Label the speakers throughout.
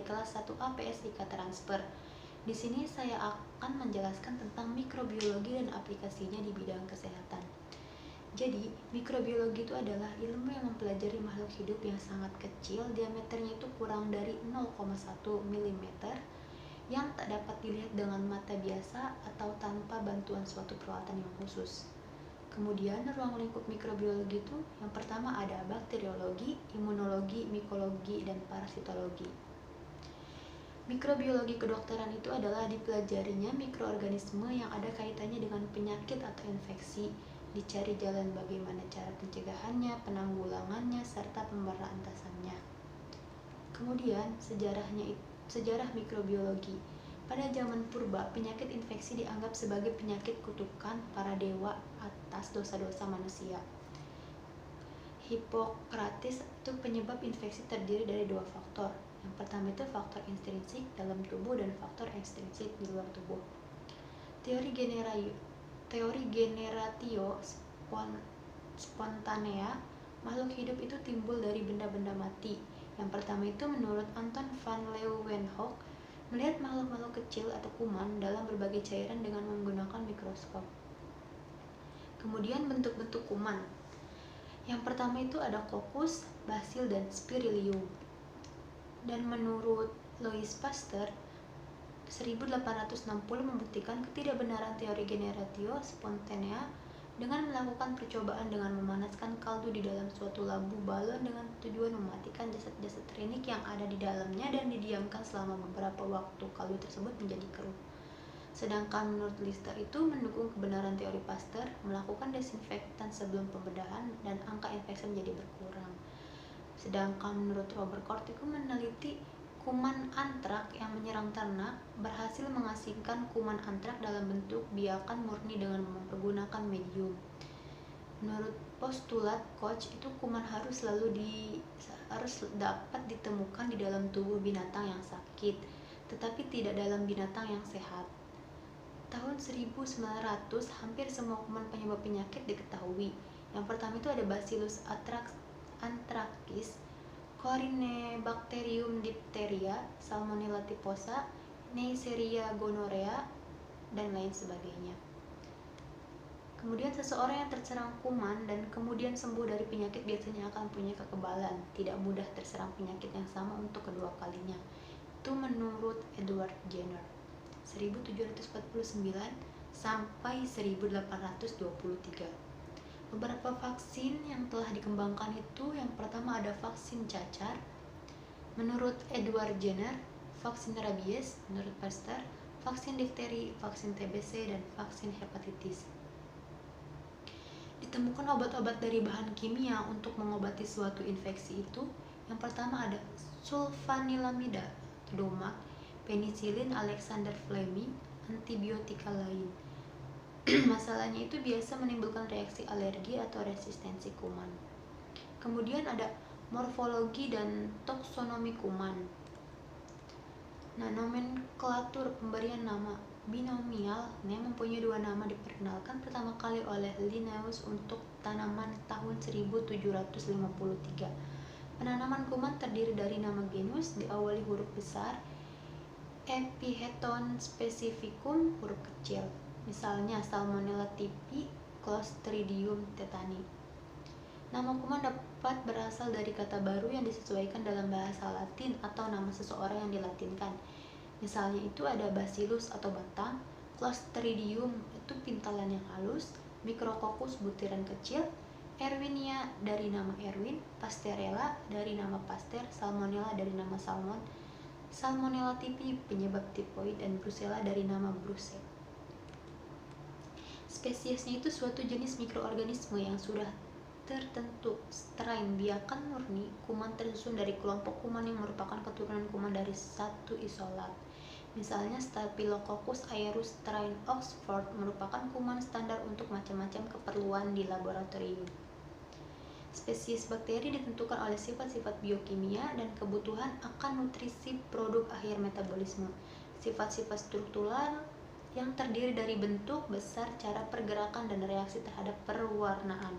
Speaker 1: kelas 1A PSIK Transfer. Di sini saya akan menjelaskan tentang mikrobiologi dan aplikasinya di bidang kesehatan. Jadi, mikrobiologi itu adalah ilmu yang mempelajari makhluk hidup yang sangat kecil, diameternya itu kurang dari 0,1 mm, yang tak dapat dilihat dengan mata biasa atau tanpa bantuan suatu peralatan yang khusus. Kemudian, ruang lingkup mikrobiologi itu yang pertama ada bakteriologi, imunologi, mikologi, dan parasitologi. Mikrobiologi kedokteran itu adalah dipelajarinya mikroorganisme yang ada kaitannya dengan penyakit atau infeksi, dicari jalan bagaimana cara pencegahannya, penanggulangannya, serta pemberantasannya. Kemudian, sejarah mikrobiologi. Pada zaman purba, penyakit infeksi dianggap sebagai penyakit kutukan para dewa atas dosa-dosa manusia. Hippocrates itu penyebab infeksi terdiri dari dua faktor. Yang pertama itu faktor intrinsik dalam tubuh dan faktor ekstrinsik di luar tubuh. Teori generatio spontanea, makhluk hidup itu timbul dari benda-benda mati. Yang pertama itu menurut Anton van Leeuwenhoek, melihat makhluk-makhluk kecil atau kuman dalam berbagai cairan dengan menggunakan mikroskop. Kemudian bentuk-bentuk kuman. Yang pertama itu ada Coccus, Bacillus, dan Spirillum. Dan menurut Louis Pasteur, 1860 membuktikan ketidakbenaran teori generatio spontanea dengan melakukan percobaan dengan memanaskan kaldu di dalam suatu lampu balon dengan tujuan mematikan jasad-jasad klinik yang ada di dalamnya dan didiamkan selama beberapa waktu. Kaldu tersebut menjadi keruh. Sedangkan menurut Lister itu mendukung kebenaran teori Pasteur, melakukan desinfektan sebelum pembedahan dan angka infeksi menjadi berkurang. Sedangkan menurut Robert Koch itu meneliti kuman antrak yang menyerang ternak, berhasil mengasingkan kuman antrak dalam bentuk biakan murni dengan mempergunakan medium. Menurut postulat Koch itu kuman harus dapat ditemukan di dalam tubuh binatang yang sakit, tetapi tidak dalam binatang yang sehat. Tahun 1900, hampir semua kuman penyebab penyakit diketahui. Yang pertama itu ada Bacillus anthracis, Corynebacterium diphtheria, Salmonella typhosa, Neisseria gonorrhea, dan lain sebagainya. Kemudian seseorang yang terserang kuman dan kemudian sembuh dari penyakit biasanya akan punya kekebalan, tidak mudah terserang penyakit yang sama untuk kedua kalinya. Itu menurut Edward Jenner, 1749 sampai 1823. Beberapa vaksin yang telah dikembangkan itu, yang pertama ada vaksin cacar menurut Edward Jenner, vaksin rabies menurut Pasteur, vaksin difteri, vaksin TBC, dan vaksin hepatitis. Ditemukan obat-obat dari bahan kimia untuk mengobati suatu infeksi itu, yang pertama ada sulfanilamida, DOMAC, penisilin, Alexander Fleming, antibiotika lain. Masalahnya itu biasa menimbulkan reaksi alergi atau resistensi kuman. Kemudian ada morfologi dan taksonomi kuman. Nah, nomenklatur pemberian nama binomial yang mempunyai dua nama diperkenalkan pertama kali oleh Linnaeus untuk tanaman tahun 1753. Penanaman kuman terdiri dari nama genus diawali huruf besar, epiheton specificum huruf kecil. Misalnya Salmonella typhi, Clostridium tetani. Nama kuman dapat berasal dari kata baru yang disesuaikan dalam bahasa Latin atau nama seseorang yang dilatinkan. Misalnya itu ada Bacillus atau batang, Clostridium itu pintalan yang halus, Micrococcus butiran kecil, Erwinia dari nama Erwin, Pasteurella dari nama Pasteur, Salmonella dari nama Salmon, Salmonella typhi penyebab tipoid, dan Brucella dari nama Brucella. Spesiesnya itu suatu jenis mikroorganisme yang sudah tertentu strain biakan murni. Kuman tersusun dari kelompok kuman yang merupakan keturunan kuman dari satu isolat. Misalnya Staphylococcus aureus strain Oxford merupakan kuman standar untuk macam-macam keperluan di laboratorium. Spesies bakteri ditentukan oleh sifat-sifat biokimia dan kebutuhan akan nutrisi produk akhir metabolisme. Sifat-sifat struktural yang terdiri dari bentuk, besar, cara pergerakan, dan reaksi terhadap perwarnaan.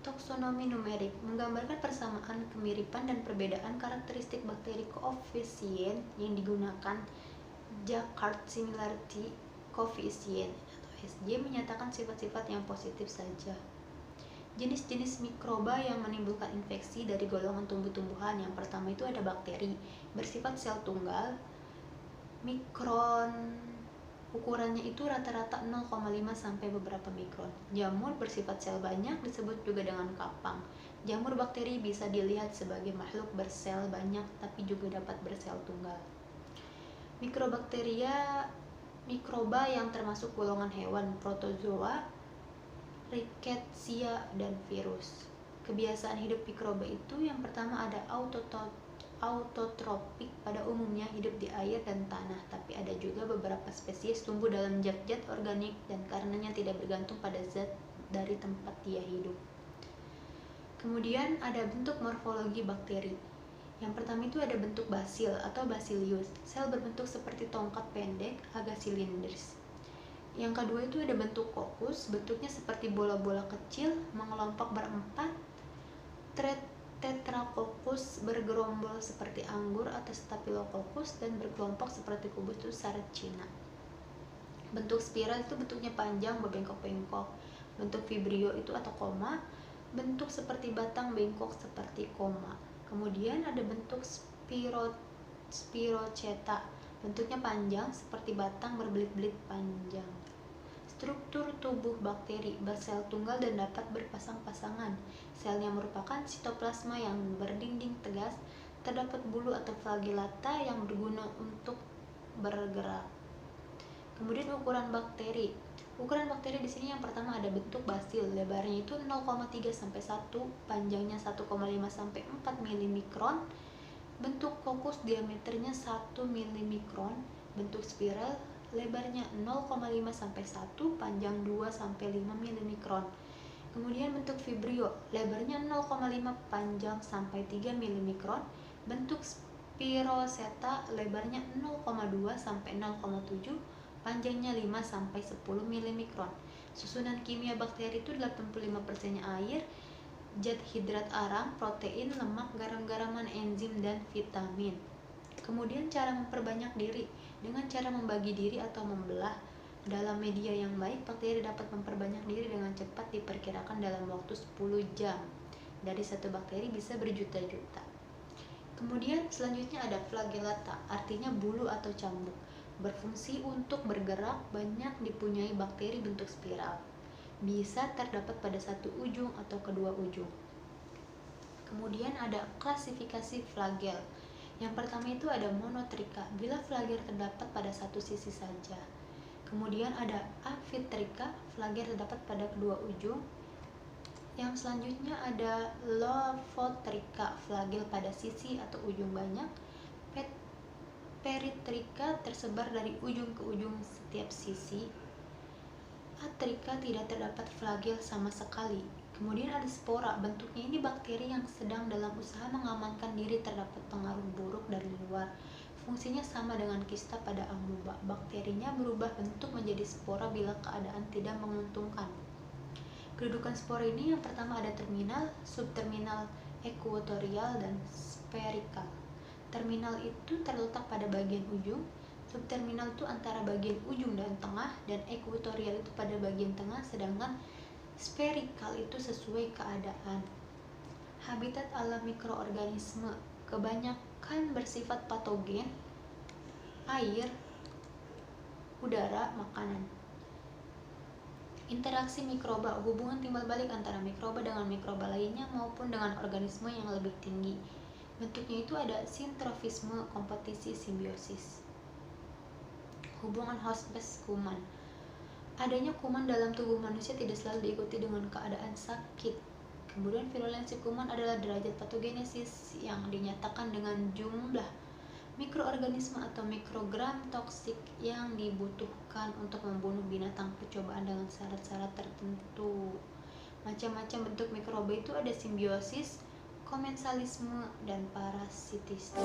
Speaker 1: Taksonomi numerik menggambarkan persamaan, kemiripan, dan perbedaan karakteristik bakteri koefisien yang digunakan. Jacquard Similarity Coefficient atau SJ menyatakan sifat-sifat yang positif saja. Jenis-jenis mikroba yang menimbulkan infeksi dari golongan tumbuh-tumbuhan. Yang pertama itu ada bakteri bersifat sel tunggal. Mikron ukurannya itu rata-rata 0,5 sampai beberapa mikron. Jamur bersifat sel banyak disebut juga dengan kapang. Jamur bakteri bisa dilihat sebagai makhluk bersel banyak tapi juga dapat bersel tunggal. Mikrobakteria mikroba yang termasuk golongan hewan, protozoa, rickettsia, dan virus. Kebiasaan hidup mikroba itu yang pertama ada autotropik, pada umumnya hidup di air dan tanah, tapi ada juga beberapa spesies tumbuh dalam zat-zat organik dan karenanya tidak bergantung pada zat dari tempat dia hidup. Kemudian ada bentuk morfologi bakteri. Yang pertama itu ada bentuk basil atau bacillus, sel berbentuk seperti tongkat pendek, agak silindris. Yang kedua itu ada bentuk kokus, bentuknya seperti bola-bola kecil, mengelompok berempat. Tetracoccus bergerombol seperti anggur atau Staphylococcus, dan berkelompok seperti kubus itu Sarcina. Bentuk spiral itu bentuknya panjang berbengkok-bengkok. Bentuk vibrio itu atau koma, bentuk seperti batang bengkok seperti koma. Kemudian ada bentuk Spirocheta, bentuknya panjang seperti batang berbelit-belit panjang. Struktur tubuh bakteri bersel tunggal dan dapat berpasang-pasangan. Selnya merupakan sitoplasma yang berdinding tegas. Terdapat bulu atau flagellata yang berguna untuk bergerak. Kemudian ukuran bakteri. Ukuran bakteri di sini yang pertama ada bentuk basil, lebarnya itu 0,3 sampai 1, panjangnya 1,5 sampai 4 mm. Bentuk kokus diameternya 1 mm. Bentuk spiral lebarnya 0,5 sampai 1, panjang 2 sampai 5 mm. Kemudian bentuk vibrio, lebarnya 0,5, panjang sampai 3 mm. Bentuk spiroseta, lebarnya 0,2 sampai 0,7, panjangnya 5 sampai 10 mm. Susunan kimia bakteri itu 85%-nya air, zat hidrat arang, protein, lemak, garam-garaman, enzim, dan vitamin. Kemudian cara memperbanyak diri. Dengan cara membagi diri atau membelah dalam media yang baik, bakteri dapat memperbanyak diri dengan cepat, diperkirakan dalam waktu 10 jam. Dari satu bakteri bisa berjuta-juta. Kemudian selanjutnya ada flagellata, artinya bulu atau cambuk. Berfungsi untuk bergerak, banyak dipunyai bakteri bentuk spiral. Bisa terdapat pada satu ujung atau kedua ujung. Kemudian ada klasifikasi flagel. Yang pertama itu ada monotrika, bila flagel terdapat pada satu sisi saja. Kemudian ada amfitrika, flagel terdapat pada kedua ujung. Yang selanjutnya ada lofotrika, flagel pada sisi atau ujung banyak. Peritrika, tersebar dari ujung ke ujung setiap sisi. Atrika, tidak terdapat flagel sama sekali. Kemudian ada spora, bentuknya ini bakteri yang sedang dalam usaha mengamankan diri terhadap pengaruh buruk dari luar. Fungsinya sama dengan kista pada amuba. Bakterinya berubah bentuk menjadi spora bila keadaan tidak menguntungkan. Kedudukan spora ini yang pertama ada terminal, subterminal, ekuatorial, dan spherical. Terminal itu terletak pada bagian ujung, subterminal itu antara bagian ujung dan tengah, dan ekuatorial itu pada bagian tengah, sedangkan spherical itu sesuai keadaan. Habitat alam mikroorganisme kebanyakan bersifat patogen, air, udara, makanan. Interaksi mikroba, hubungan timbal balik antara mikroba dengan mikroba lainnya maupun dengan organisme yang lebih tinggi. Bentuknya itu ada sintrofisme, kompetisi, simbiosis. Hubungan hospes kuman. Adanya kuman dalam tubuh manusia tidak selalu diikuti dengan keadaan sakit. Kemudian virulensi kuman adalah derajat patogenesis yang dinyatakan dengan jumlah mikroorganisme atau mikrogram toksik yang dibutuhkan untuk membunuh binatang percobaan dengan syarat-syarat tertentu. Macam-macam bentuk mikroba itu ada simbiosis, komensalisme, dan parasitisme.